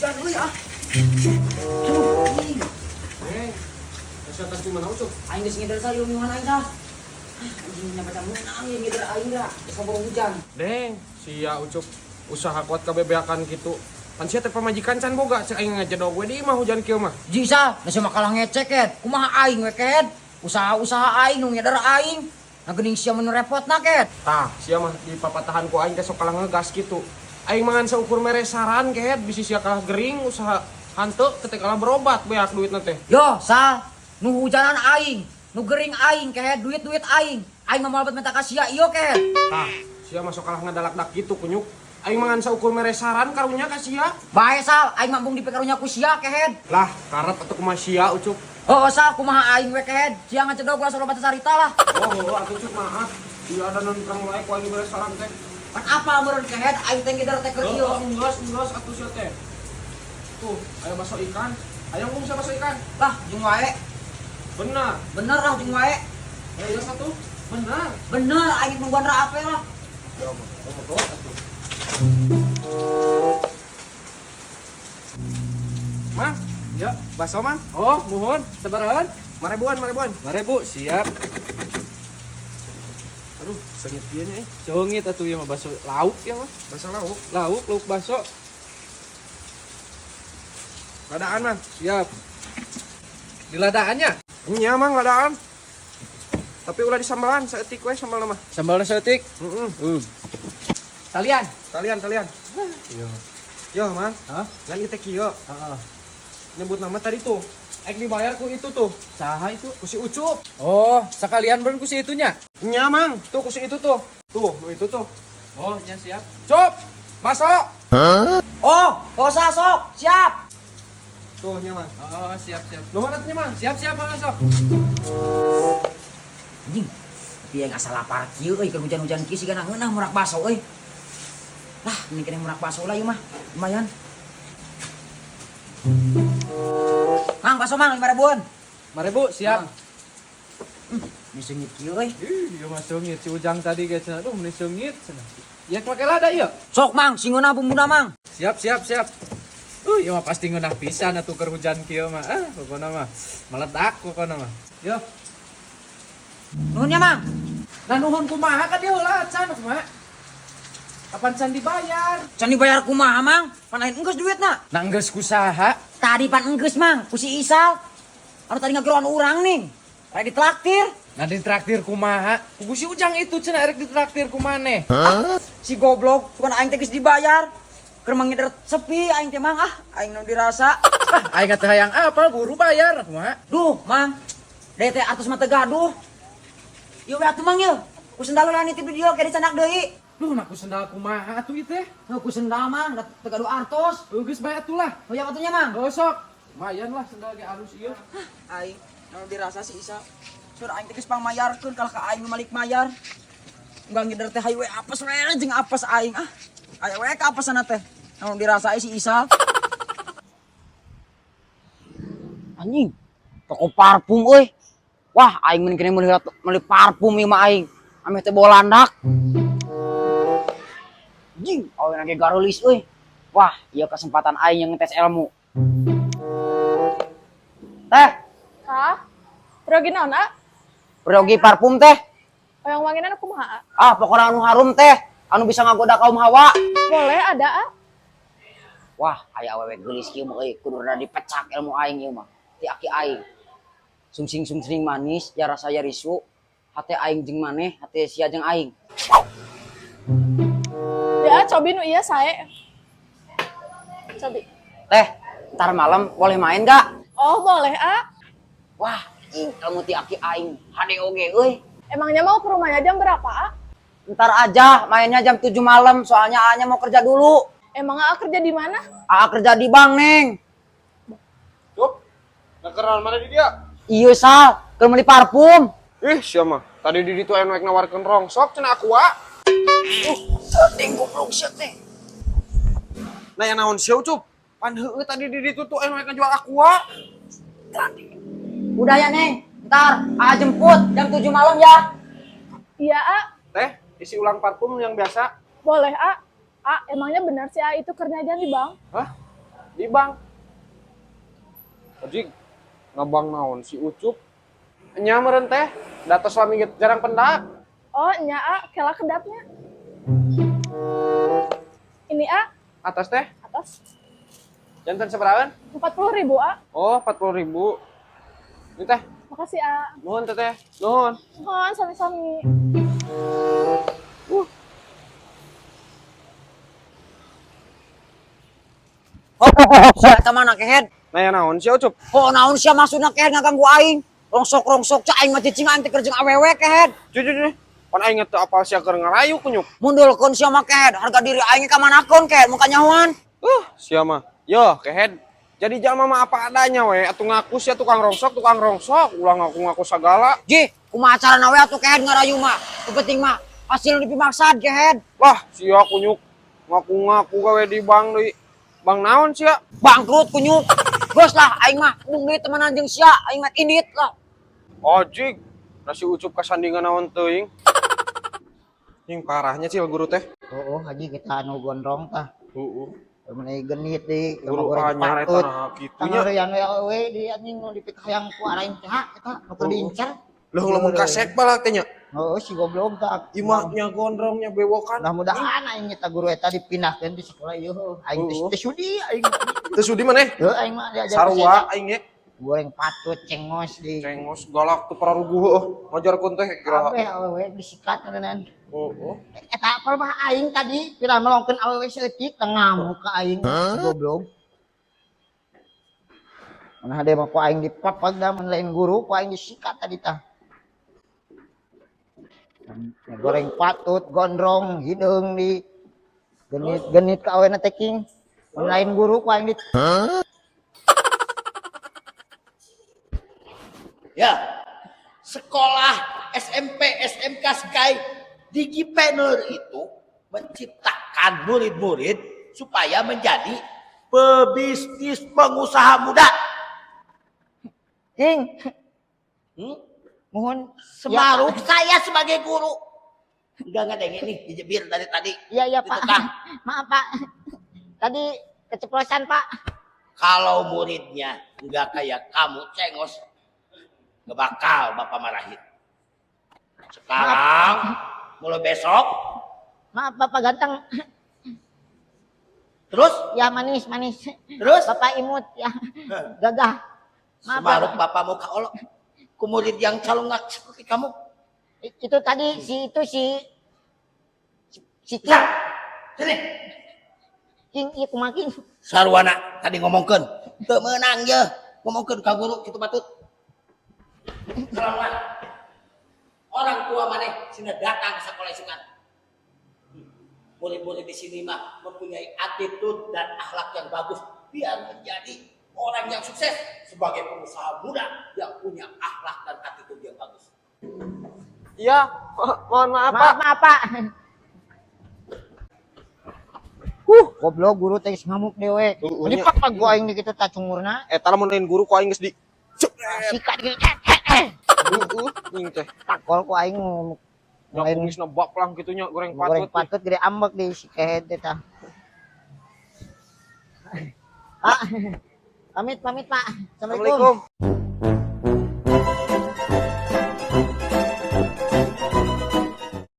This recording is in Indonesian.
hujan euy ah. Neng, kesehatan gimana ucup? Aing geus ngidel sayur di mana aing tah. Anjing nya baca mun angin ngidel aing da. Geus kabur hujan. Deng, sia ucup usaha kuat kabebeakan gitu. Pan sia teh pamajikan can boga cek aing ngajedog we di mah hujan kieu mah. Jisa, da sia makalah ngecek ket. Kumaha aing we ket? Usaha-usaha aing nu ngeder aing. Nah geuning sia mun repotna ket. Tah, sia mah di papatahan ku aing teh sok kalah ngegas gitu. Aing mangan saukur mere saran ket bisi sia kalah gering usaha hanteu teh kalah berobat beak duitna teh. Yo, Sal, nu hujanan aing, nu gering aing ket, duit-duit aing. Aing mah malebet minta ka sia ieu ket. Tah, sia mah sok kalah ngadalak-dak gitu kunyuk. Aing mangan saukur mere saran karunya ka sia. Bae Sal, aing mambung dipikarunya ku sia ket. Lah, karat atuh kumaha sia ucup. Oh, Sal, kumaha aing we ket? Sia ngacedog gua solo baca carita lah. Oh, atuh ucup maaf. Ieu ada non kang laek ku aing mere saran teh. Kan apa meureun ket? Aing teh ngeder teh keur ieu. Enggeus atuh sia teh. Tuh, aya baso ikan. Aya ngomong sia baso ikan. Lah, jeung wae. Benar. Bener lah jeung wae. Aya satu. Benar. Bener, aing nungguan ra ape lah. Ya, betul atuh. Mang, Ya, bakso mang. oh, nuhun. Sebaran? Marebuan. 5.000, siap. Aduh, sengit pieu nya Congit atuh ya mah bakso lauk ya mah. Basa lauk. Lauk bakso. Ladaan, Mang. Siap. Di ladaannya. Nya, Mang, ladaan. Tapi ulah disambalan, saeutik we sambal mah. Sambalna setik. Heeh. Kalian. Talian. Iya. Yo, Mang. Hah? Lain teh kieu. Heeh. Nyebut nama tadi tuh. Ek dibayar ku itu tuh. Saha itu? Ku si Ucup. Oh, sekalian beun ku si itunya. Nya, Mang. Tuh ku si itu tuh. Tuh, nu itu tuh. Oh, nya siap. Cup. Masuk. Oh, Sal sok, siap. Tuh, nya, Mang. Oh, siap. Nuhun atuh, Mang. Siap masuk. Anjing, tapi yang asal lapar kieu euy keur hujan-hujan kieu sigana ngeunah murak baso euy. Lah, mending kene murak baso lah ieu mah. Lumayan. Mang, baso Mang 5.000-an. 5.000, siap. Ini seungit kieu euy. Iya mah sengit si Ujang tadi guys. Aduh, meni sengit cenah. Ya make lada ieu. Sok Mang, singeuna bumbuna Mang. Siap. Iya mah pasti ngeunah pisan atuh keur hujan kieu mah. Pokona mah meledak pokona mah. Yo. Nuhun ya Mang. Nah nuhun kumaha ka dia heula can kumaha? Kapan can dibayar? Can dibayar kumaha Mang? Pan lain enggeus duitna. Nah geus kusaha? Tadi pan enggeus Mang, ku si Isal. Anu tadi ngagiroan urang nih. Rek ditraktir. Nah ditraktir kumaha? Ku si Ujang itu cenah erek ditraktir ku maneh. Si goblok, bukan aing teh geus dibayar. Keur manggider sepi aing teh Mang aing nu dirasa. Aing teh hayang apal buru bayar kumaha? Duh, Mang. Deui teh atos mah teu gaduh. Ieu we atuh Mang ieu. Ku sendal lah nitip di dieu ke dicanak deui. Duh nah ku sendal kumaha atuh ieu teh? Heuh ku sendal Mang, da teu gaduh artos. Geus bae atuh lah. Hoyong atunya Mang. Gosok. Lumayan lah sendal ge alus ieu. Aing nu dirasa si Isa. Sur aing teh geus pangmayarkeun kalah ka aing malik mayar. Enggak ngider teh hayu we apes we jeung apes aing Aya we ka apesana teh. Nu dirasa si Isa. Anjing. Toko parfum euy. Wah, aing mending kene meuli parfum ieu mah aing. Ame teh bawa landak. Anjing, aweuna ge gareulis euy. Wah, ieu kesempatan aing yang ngetes ilmu. Teh, Hah? Pergi naon, A? pergi parfum teh. Yang wanginan kumaha, A? Ah, pokoknya anu harum teh, anu bisa ngagoda kaum hawa. Boleh ada, A? Wah, aya awewe geulis kieu mah euy, kuduna dipecak ilmu aing ieu mah. Ti aki aing. Sungsing manis, ya rasa ya risu. Hate aing jeung maneh, hate sia jeung aing. Ya, cobi nu iya sae. Cobi. Teh, ntar malam boleh main gak? Oh, boleh, A. Wah, ilmu ti aki aing, hade oge euy. Emangnya mau ke rumahnya jam berapa, A? Ntar aja, mainnya jam 7 malam, soalnya A-nya mau kerja dulu. Emang A kerja di mana? A kerja di bank, Neng. Cup. Nak kenal mana di dia? Iya, Sal, keur meuli parfum. Ih, sia mah. Tadi di ditu aya nu nawarkeun rongsok cenah aqua. Ding goblok sia teh. Nah, yang naon sia Ucup? Pan heueuh tadi di ditu tuh aya nu jual aqua. Udah ya, Neng. Ntar A jemput jam 7 malam ya. Iya, A. Teh, isi ulang parfum yang biasa. Boleh, A. A, emangnya benar si A itu kerja di bank? Hah? di bank. Ojig, ngabang naon si Ucup. Nya meureun teh, datos lami jarang pendak. Oh, nya A, kela kedapnya. Ini A, Atas teh, atas jantan sabarahan? 40.000 A. Oh, 40.000. Ini teh, Makasih A. nuhun teteh, nuhun. Mohon sami-sami. Sia eta mana kehead? Naya naon si Ucup? Oh naon sia maksudna kehead ngaganggu aing. Rongsok cai aing mah cicing aing teh keur jeung awewe kehead. Cucu, pan aing teu apal sia keur ngarayu kunyuk. Mundulkeun sia mah kehead, harga diri aing ka manakeun kehead muka nyahoan. Sia mah. Yo, kehead. Jadi jalma mah apa adanya we, atuh ngaku sia tukang rongsok, ulah ngaku-ngaku sagala. Ji, kumaha carana we atuh kehead ngarayu mah. Nu penting mah hasil dipimaksad kehead. Lah, sia kunyuk ngaku-ngaku gawe di bank deui. Bang naon sia? Bangkrut kunyuk. Geus lah aing mah mung deui temenan jeung sia, aing mah indit lah. Ojig, nasi Ucup kasandingan naon teuing. Yang parahnya sih guru teh. Oh, haji kita anu gondrong tah. Heeh. Meunai genit deui, Guru anyar eta nah kitunya. Tangeureun we di anjing nu dipikayang ku arain teh eta nu keur diincar. Lah lamun kasek balak teh nya. Oh, si goblok tah. Imahnya gondrongnya bewokan. Mudah-mudahan aing eta guru eta dipindahkeun di sekolah ieu. Aing teh sudi aing. Teu sudi maneh. Heuh aing mah diajar Sarua aing ge. goreng patut cengos di Cengos galak teu pararugu heuh. Ngajarkeun teh kira. kabeh awewe disikat tenan. Heeh. Eta apal mah aing tadi pirang melongkeun awewe seeutik teu ngamuk ka aing goblok. Mana hade mah ku aing dipapag da mun lain guru ku aing disikat tadi tah. Goreng patut gondrong hideung di genit ka awena teh king. Mun lain guru ku aing di Ya, sekolah SMP, SMK Sky Digipeneur itu menciptakan murid-murid supaya menjadi pebisnis pengusaha muda. king. Mohon Semaruk saya sebagai guru. Enggak ada yang ini dijebir dari tadi. iya Pak. Ditukang. Maaf Pak. Tadi keceplosan Pak. Kalau muridnya enggak kayak kamu cengos, nggak bakal Bapak marahin. Sekarang, mulai besok, Maaf Bapak ganteng. terus, Ya manis. terus, Bapak imut ya. Gagah. Maaf Semaruk Bapak. Bapak mau kaolok. Ku murid yang calon nggak seperti kamu. Itu tadi si Ya, sini. King itu makin. Sarwana tadi ngomongkeun, teu meunang ye. Ngomongkeun ka guru kitu patut. Sarwana. Orang tua maneh sina datang ke sekolah isukan. Murid-murid di sini mah mempunyai attitude dan akhlak yang bagus biar menjadi orang yang sukses sebagai pengusaha muda yang punya akhlak dan attitude yang bagus. Iya, mohon maaf Pak. Maaf Pak. Goblok guru teh geus ngamuk dewe. Ini nya. papa gua aing di kitu tah cungurna. Eta lamun lain guru ku aing geus di Sikat ge. ning teh. Takol ku aing Yang lain kumisna baplang kitunya goreng goreng patut. patut gede ambek di sikehead teh tah. Pak. Pamit Pak. Assalamualaikum. Assalamualaikum.